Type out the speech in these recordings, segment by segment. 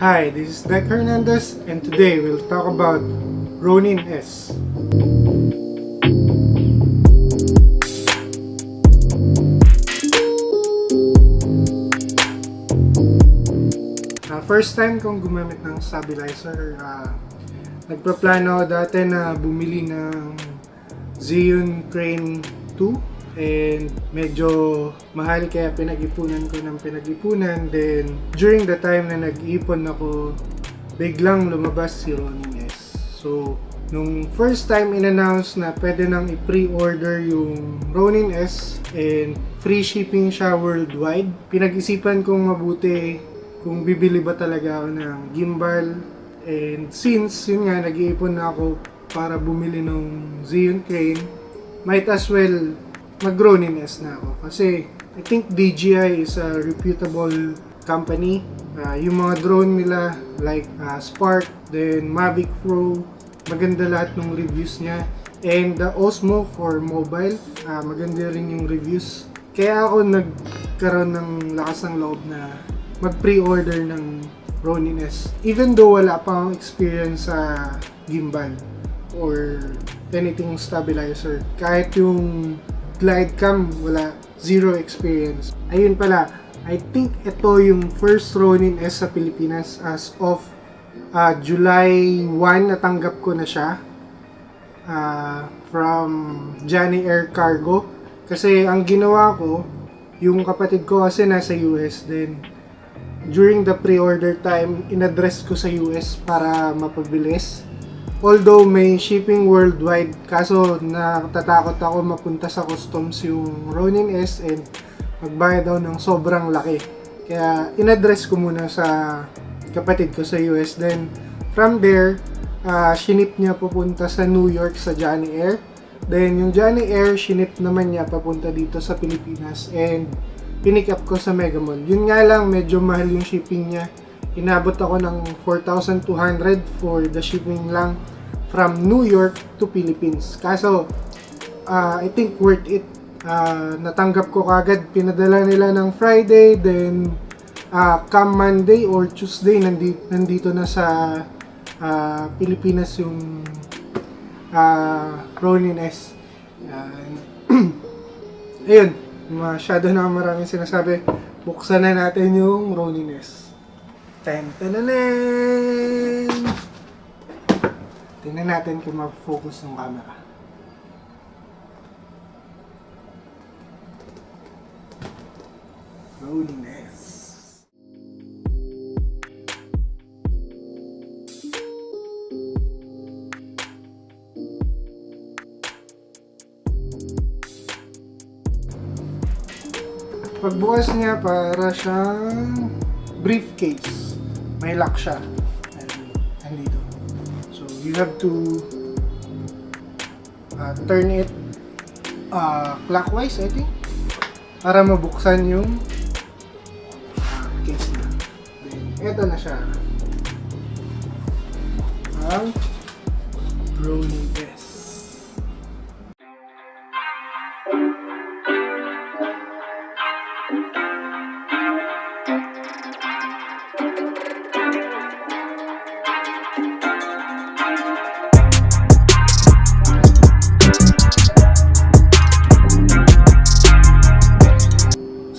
Hi, this is Deck Hernandez, and today we'll talk about Ronin-S. First time kong gumamit ng stabilizer. Nagpaplano ako dati na bumili ng Xeon Crane 2 and medyo mahal kaya pinag-ipunan ko ng pinag-ipunan. Then during the time na nag-ipon ako, biglang lumabas si Ronin-S. So nung first time in-announce na pwede nang i-pre-order yung Ronin-S and free shipping siya worldwide, pinag-isipan kong mabuti kung bibili ba talaga ako ng gimbal. And since yun nga, nag-iipon na ako para bumili ng Xeon Crane, might as well mag-Ronin-S na ako. Kasi I think DJI is a reputable company. Yung mga drone nila like Spark, then Mavic Pro, maganda lahat ng reviews niya. And the Osmo for mobile, maganda rin yung reviews. Kaya ako nagkaroon ng lakas ng loob na mag-pre-order ng Ronin-S. Even though wala pa akong experience sa gimbal or anything stabilizer. Kahit yung glide cam, wala, zero experience. Ayun pala, I think ito yung first Ronin-S sa Pilipinas as of July 1, natanggap ko na siya from Johnny Air Cargo. Kasi ang ginawa ko, yung kapatid ko kasi nasa US din. During the pre-order time, in-address ko sa US para mapabilis. Although may shipping worldwide, kaso natatakot ako mapunta sa customs yung Ronin-S and magbayad daw ng sobrang laki. Kaya in-address ko muna sa kapatid ko sa US. Then from there, shinip niya papunta sa New York sa Johnny Air. Then yung Johnny Air, shinip naman niya papunta dito sa Pilipinas and pinick up ko sa Mega Mall. Yun nga lang, medyo mahal yung shipping niya. Inabot ako ng 4,200 for the shipping lang from New York to Philippines. Kaso, I think worth it. Natanggap ko kagad. Pinadala nila ng Friday, then come Monday or Tuesday, nandito na sa Pilipinas yung Ronin-S. Ayun. Masyado na maraming sinasabi. Buksan na natin yung Ronin-S. Tantananan! Tingnan natin kung mag-focus ng camera. Ronin-S. Pagbukas niya, para siyang briefcase. May lock siya. Andito. So, you have to turn it clockwise, I think, para mabuksan yung case niya. Then, eto na siya. Ang Ronin-S.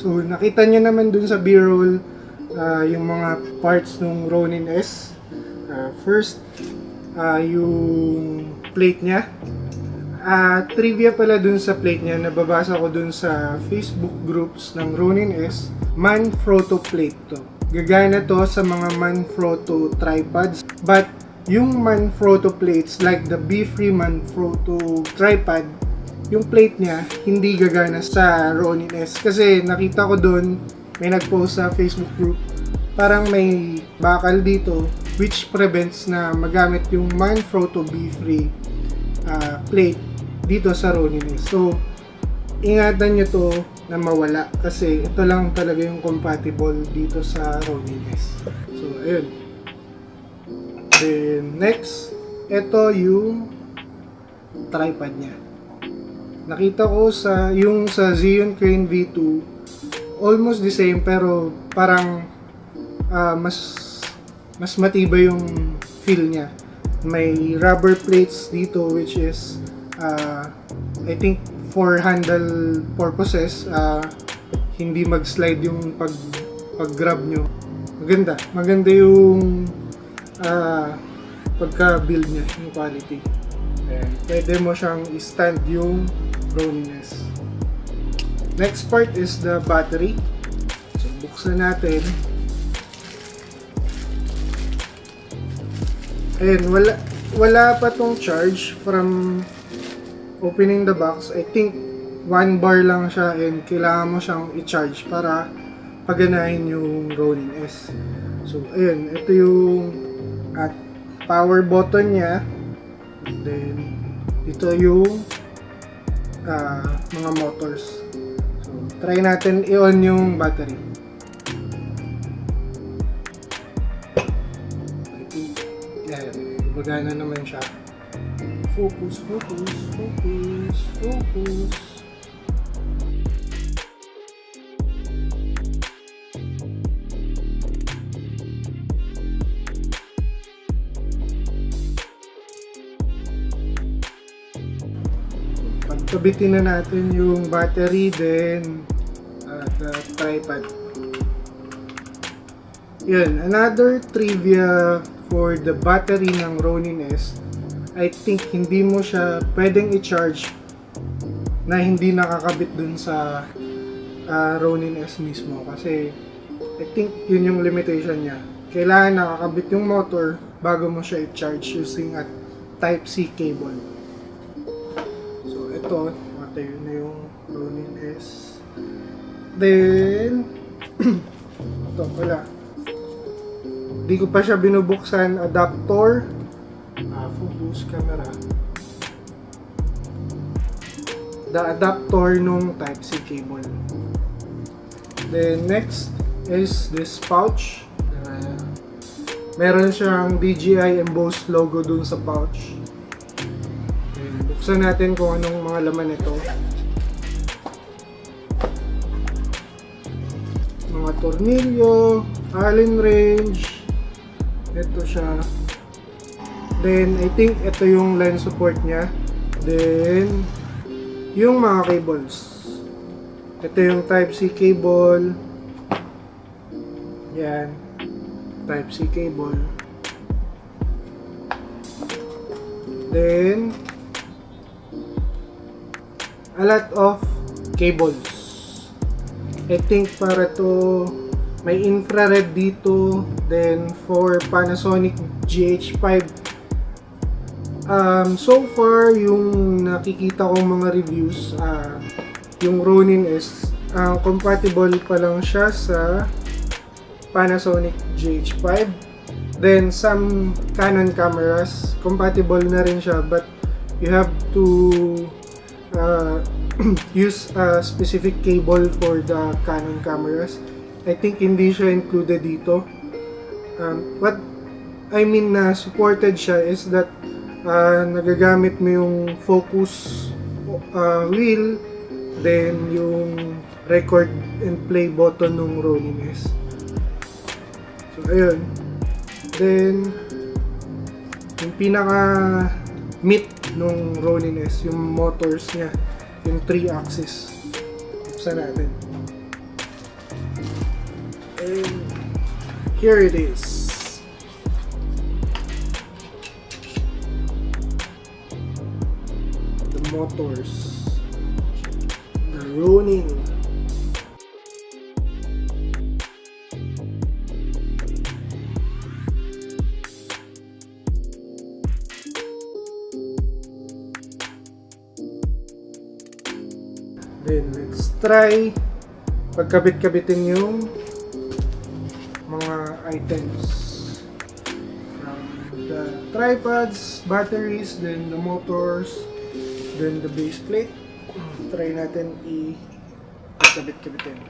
So, nakita nyo naman dun sa B-roll yung mga parts ng Ronin-S. First, yung plate niya. Trivia pala dun sa plate niya, nababasa ko dun sa Facebook groups ng Ronin-S. Manfrotto plate to. Gagana to sa mga Manfrotto tripods. But, yung Manfrotto plates, like the B-free Manfrotto tripod, yung plate niya, hindi gagana sa Ronin-S. Kasi nakita ko doon, may nag-post sa Facebook group, parang may bakal dito, which prevents na magamit yung Manfrotto B-free plate dito sa Ronin-S. So, ingatan nyo to na mawala. Kasi ito lang talaga yung compatible dito sa Ronin-S. So, ayun. Then, next, ito yung tripod niya. Nakita ko sa Xeon Crane V2, almost the same pero parang mas mas matibay yung feel niya. May rubber plates dito which is I think for handle purposes, hindi mag-slide yung pag-grab nyo. Maganda yung pagka-build niya, yung quality. Ayan. Pwede mo siyang i-stand yung Ronin-S. Next part is the battery. So, buksan natin. Ayan, wala pa tong charge from opening the box. I think 1 bar lang siya and kailangan mo siyang i-charge para paganahin yung Ronin-S. So, ayun, ito yung power button niya. Then, dito yung mga motors. So, try natin i-on yung battery. Ayan, gumagana naman siya. Focus. Pagkabitin na natin yung battery, then the tripod. Yun, another trivia for the battery ng Ronin-S. I think hindi mo siya pwedeng i-charge na hindi nakakabit dun sa Ronin-S mismo, kasi I think yun yung limitation niya. Kailangan nakakabit yung motor bago mo siya i-charge using a Type-C cable. So ito, matayo na yung Ronin-S. Then ito pala, hindi ko pa siya binubuksan. Adapter, focus camera, the adapter nung Type-C cable. Then next is this pouch. Meron siyang DJI embossed logo dun sa pouch. Then, buksan natin kung anong mga laman nito. Mga tornilyo, Allen wrench. Ito siya. Then, I think ito yung line support niya. Then, yung mga cables. Ito yung Type-C cable. Yan. Type-C cable. Then, a lot of cables. I think para to, may infrared dito. Then, for Panasonic GH5, so far, yung nakikita kong mga reviews, yung Ronin-S, compatible pa lang siya sa Panasonic GH5. Then, some Canon cameras, compatible na rin siya, but you have to use a specific cable for the Canon cameras. I think hindi siya included dito. What I mean na supported siya is that nagagamit mo yung focus wheel, then yung record and play button ng Ronin-S. So ayun. Then yung pinaka meat nung Ronin-S, yung motors niya, yung 3-axis. Buksan natin. And here it is. Motors, the Ronin. Then let's try pagkabit-kabitin yung mga items from the tripods, batteries, then the motors, then the base plate. Try natin i-kabit-kabitin.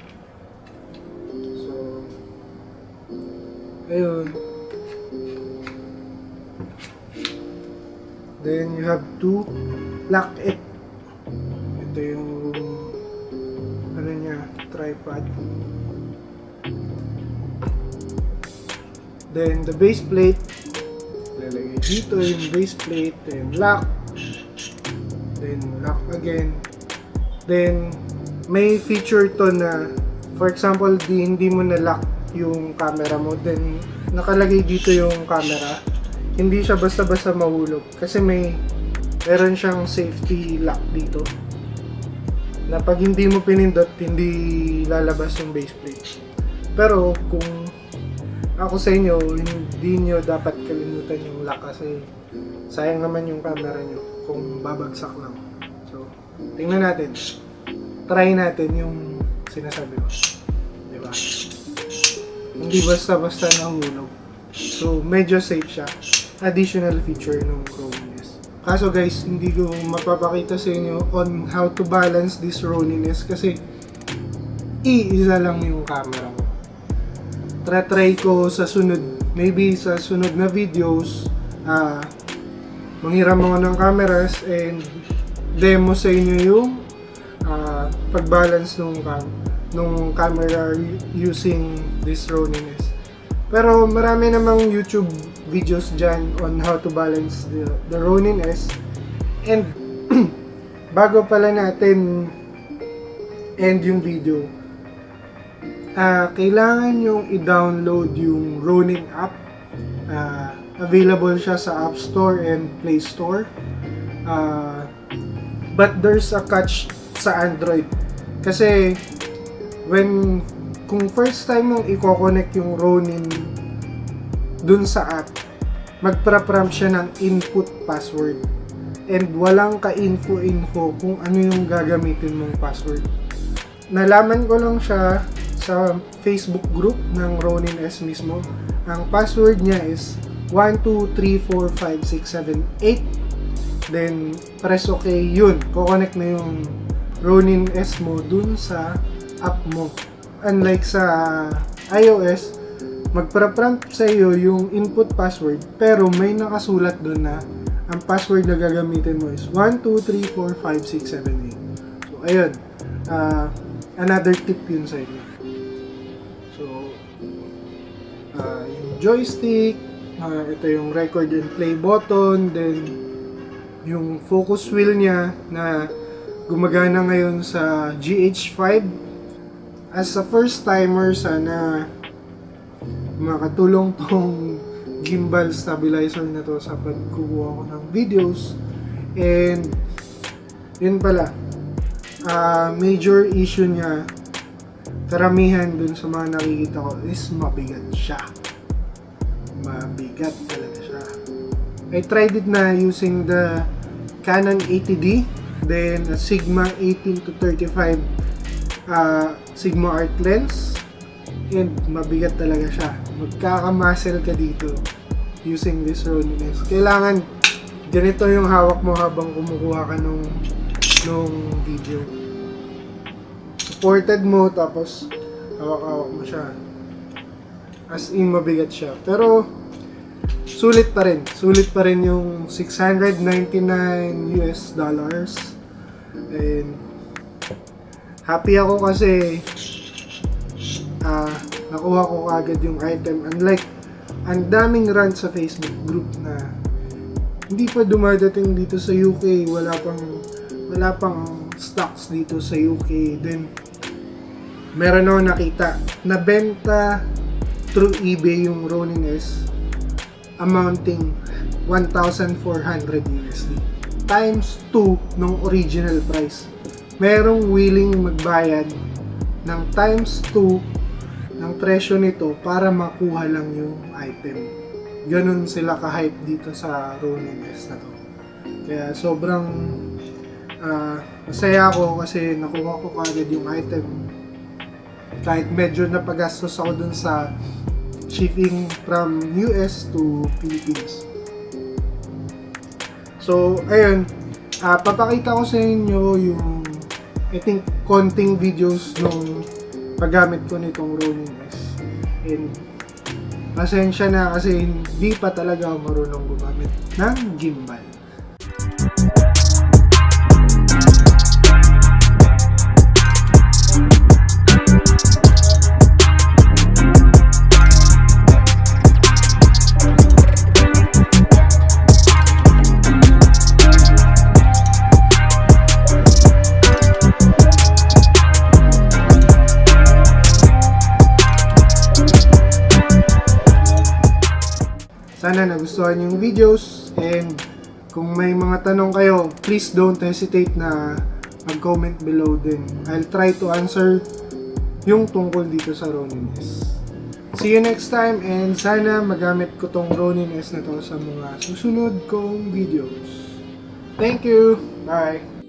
So, ayun. Then you have to lock it. Ito yung ano niya, tripod. Then the base plate, lalagay dito yung base plate, then lock, then lock again. Then may feature to na, for example, hindi mo na lock yung camera mo, then nakalagay dito yung camera, hindi siya basta-basta mahulog kasi meron siyang safety lock dito na pag hindi mo pinindot, hindi lalabas yung base plate. Pero kung ako sa inyo, hindi nyo dapat kalimutan yung lock kasi sayang naman yung camera nyo kung babagsak lang. So, tingnan natin. Try natin yung sinasabi ko. Diba? Hindi basta-basta nahulog. So, medyo safe siya. Additional feature ng Ronin-S. Kaso guys, hindi ko mapapakita sa inyo on how to balance this Ronin-S kasi iisa lang yung camera mo. Try ko sa sunod, maybe sa sunod na videos, manghiram ako ng cameras and demo sa inyo yung pag-balance nung camera using this Ronin-S. Pero marami namang YouTube videos dyan on how to balance the Ronin-S. And bago pala natin end yung video, kailangan yung i-download yung Ronin app. Available siya sa App Store and Play Store. But there's a catch sa Android. Kasi kung first time mong i-connect yung Ronin dun sa app, magpa-prompt siya ng input password. And walang ka-info kung ano yung gagamitin mong password. Nalaman ko lang siya sa Facebook group ng Ronin-S mismo. Ang password niya is 1234567 then press OK, yun, kukonect na yung Ronin-S mo dun sa app mo. Unlike sa iOS, magpa-prompt sa iyo yung input password pero may nakasulat dun na ang password na gagamitin mo is 1234567 So ayun, another tip yun sa inyo. So yung joystick, ito yung record and play button, then yung focus wheel niya na gumagana ngayon sa GH5. As a first timer, sana makatulong tong gimbal stabilizer na to sa pagkukuha ko ng videos. And yun pala, major issue niya, karamihan dun sa mga nakikita ko is mabigat siya. Mabigat talaga siya. I tried it na using the Canon 80D, then a Sigma 18 to 35 Sigma Art lens, and mabigat talaga siya. Magkakamuscle ka dito using this Ronin-S. Kailangan ganito yung hawak mo habang kumukuha ka nung video. Supported mo, tapos hawak-hawak mo siya. As in, mabigat siya. Pero sulit pa rin. Sulit pa rin yung $699 And happy ako kasi nakuha ko agad yung item. Unlike, ang daming rant sa Facebook group na hindi pa dumadating dito sa UK, wala pang stocks dito sa UK. Then meron ako nakita na benta through eBay yung Ronin-S amounting $1,400 times 2 ng original price. Merong willing magbayad ng times 2 ng presyo nito para makuha lang yung item. Ganun sila ka-hype dito sa Ronin-S na to. Kaya sobrang masaya ako kasi nakuha ko kagad yung item. Kahit medyo napagastos ako dun sa shipping from US to Philippines. So, ayun. Papakita ko sa inyo yung I think konting videos nung paggamit ko nitong Ronin-S. And pasensya na kasi hindi pa talaga ako marunong gumamit ng gimbal. Sana nagustuhan yung videos, and kung may mga tanong kayo, please don't hesitate na mag-comment below din. I'll try to answer yung tungkol dito sa Ronin-S. See you next time, and sana magamit ko tong Ronin-S na to sa mga susunod kong videos. Thank you! Bye!